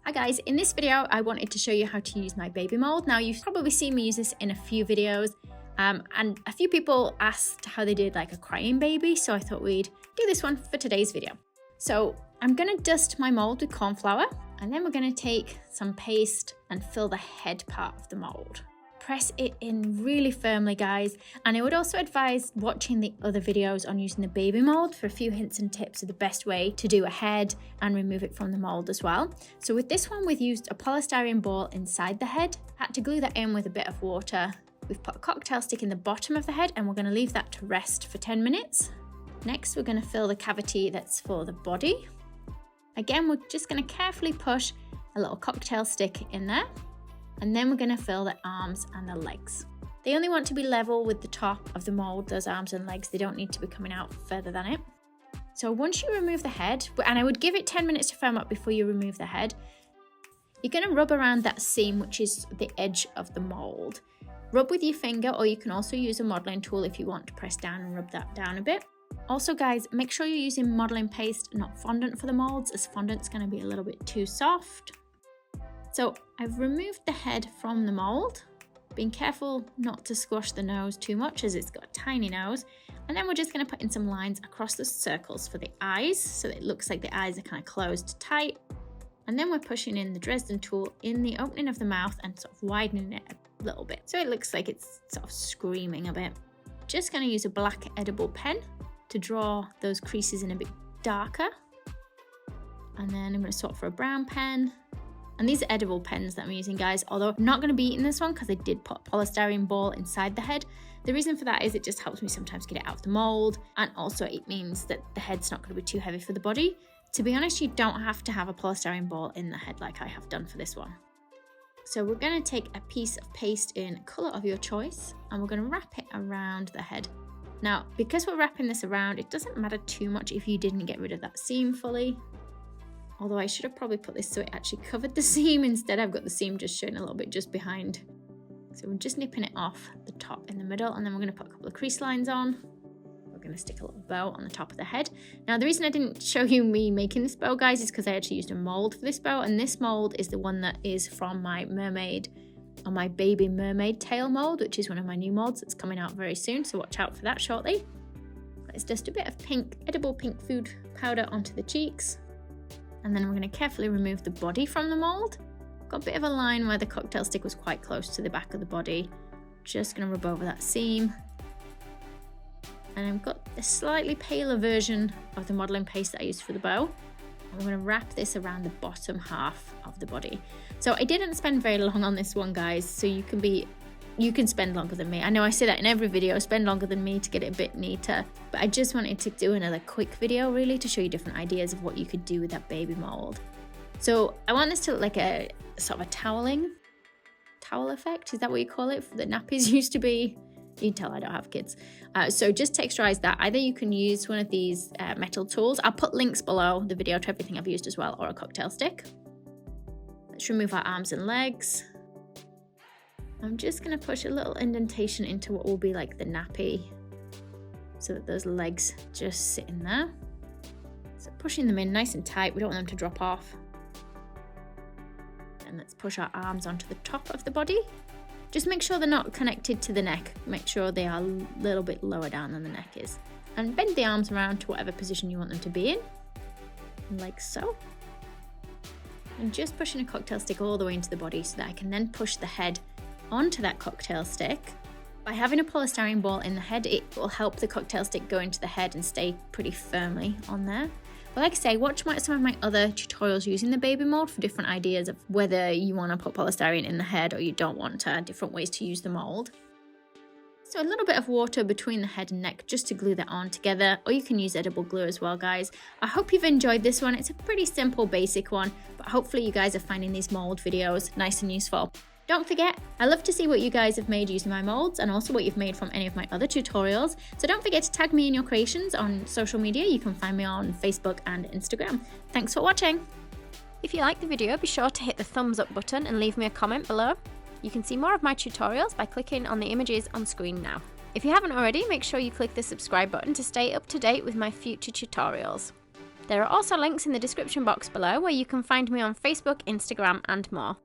Hi guys, in this video I wanted to show you how to use my baby mold. Now you've probably seen me use this in a few videos and a few people asked how they did like a crying baby, so I thought we'd do this one for today's video. So I'm going to dust my mold with corn flour and then we're going to take some paste and fill the head part of the mold. Press it in really firmly guys, and I would also advise watching the other videos on using the baby mold for a few hints and tips of the best way to do a head and remove it from the mold as well. So with this one we've used a polystyrene ball inside the head, had to glue that in with a bit of water. We've put a cocktail stick in the bottom of the head and we're going to leave that to rest for 10 minutes. Next we're going to fill the cavity that's for the body. Again we're just going to carefully push a little cocktail stick in there. And then we're going to fill the arms and the legs. They only want to be level with the top of the mold, those arms and legs. They don't need to be coming out further than it. So once you remove the head, and I would give it 10 minutes to firm up before you remove the head, you're going to rub around that seam, which is the edge of the mold. Rub with your finger, or you can also use a modeling tool if you want to press down and rub that down a bit. Also guys, make sure you're using modeling paste, not fondant for the molds, as fondant's going to be a little bit too soft. So I've removed the head from the mold, being careful not to squash the nose too much as it's got a tiny nose. And then we're just going to put in some lines across the circles for the eyes so that it looks like the eyes are kind of closed tight. And then we're pushing in the Dresden tool in the opening of the mouth and sort of widening it a little bit so it looks like it's sort of screaming a bit. Just going to use a black edible pen to draw those creases in a bit darker. And then I'm going to swap for a brown pen. And these are edible pens that I'm using guys, although I'm not going to be eating this one because I did put a polystyrene ball inside the head. The reason for that is it just helps me sometimes get it out of the mold, and also it means that the head's not going to be too heavy for the body. To be honest, you don't have to have a polystyrene ball in the head like I have done for this one. So we're going to take a piece of paste in colour of your choice and we're going to wrap it around the head. Now, because we're wrapping this around, it doesn't matter too much if you didn't get rid of that seam fully. Although I should have probably put this so it actually covered the seam. Instead, I've got the seam just showing a little bit just behind. So we're just nipping it off the top in the middle, and then we're going to put a couple of crease lines on. We're going to stick a little bow on the top of the head. Now, the reason I didn't show you me making this bow, guys, is because I actually used a mold for this bow, and this mold is the one that is from my mermaid, or my baby mermaid tail mold, which is one of my new molds that's coming out very soon, so watch out for that shortly. Let's just a bit of pink, edible pink food powder onto the cheeks. And then we're going to carefully remove the body from the mold. Got a bit of a line where the cocktail stick was quite close to the back of the body. Just going to rub over that seam. And I've got a slightly paler version of the modeling paste that I used for the bow. And we're going to wrap this around the bottom half of the body. So I didn't spend very long on this one, guys, so you can spend longer than me. I know I say that in every video, spend longer than me to get it a bit neater, but I just wanted to do another quick video really to show you different ideas of what you could do with that baby mold. So I want this to look like a sort of a towel effect. Is that what you call it? The nappies used to be. You can tell I don't have kids. So just texturize that. Either you can use one of these metal tools. I'll put links below the video to everything I've used as well, or a cocktail stick. Let's remove our arms and legs. I'm just going to push a little indentation into what will be like the nappy so that those legs just sit in there. So pushing them in nice and tight, we don't want them to drop off. And let's push our arms onto the top of the body. Just make sure they're not connected to the neck. Make sure they are a little bit lower down than the neck is. And bend the arms around to whatever position you want them to be in, like so. And just pushing a cocktail stick all the way into the body so that I can then push the head onto that cocktail stick. By having a polystyrene ball in the head, it will help the cocktail stick go into the head and stay pretty firmly on there. But like I say, watch some of my other tutorials using the baby mold for different ideas of whether you want to put polystyrene in the head or you don't want different ways to use the mold. So a little bit of water between the head and neck just to glue that on together, or you can use edible glue as well, guys. I hope you've enjoyed this one. It's a pretty simple, basic one, but hopefully you guys are finding these mold videos nice and useful. Don't forget, I love to see what you guys have made using my molds and also what you've made from any of my other tutorials. So don't forget to tag me in your creations on social media. You can find me on Facebook and Instagram. Thanks for watching. If you liked the video, be sure to hit the thumbs up button and leave me a comment below. You can see more of my tutorials by clicking on the images on screen now. If you haven't already, make sure you click the subscribe button to stay up to date with my future tutorials. There are also links in the description box below where you can find me on Facebook, Instagram and more.